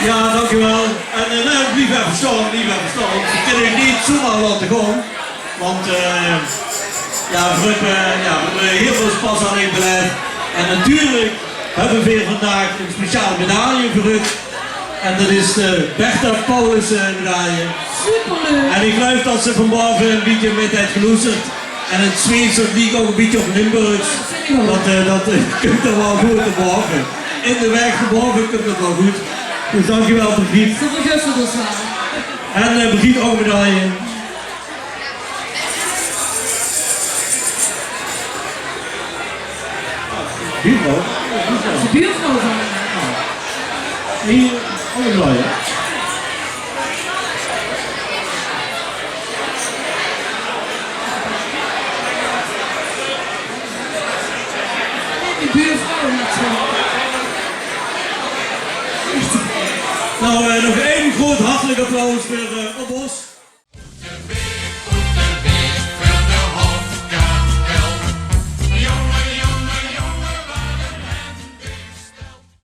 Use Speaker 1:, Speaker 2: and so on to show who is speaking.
Speaker 1: Ja, dankjewel. En lief en verstand. We kunnen het niet zomaar laten gaan. Want ja, we hebben heel veel spas aan in beleid. En natuurlijk hebben we weer vandaag een speciale medaille gerukt. En dat is de Bertha Paulus medaille.
Speaker 2: Superleuk.
Speaker 1: En ik geloof dat ze vanmorgen een beetje met heeft geloezerd. En het Zweeds liegt ook een beetje op Limburgs. Dat kunt er wel goed te morgen. In de weg morgen kunt het wel goed. Dus dankjewel Brigitte.
Speaker 2: Zo vergussen dus wel.
Speaker 1: En Brigitte ook medaille. Buurvrouw?
Speaker 2: De buurvrouw van me.
Speaker 1: Hier, alle draaien.
Speaker 2: De buurvrouw natuurlijk.
Speaker 1: Nou, nog één groot hartelijk applaus voor Opbos.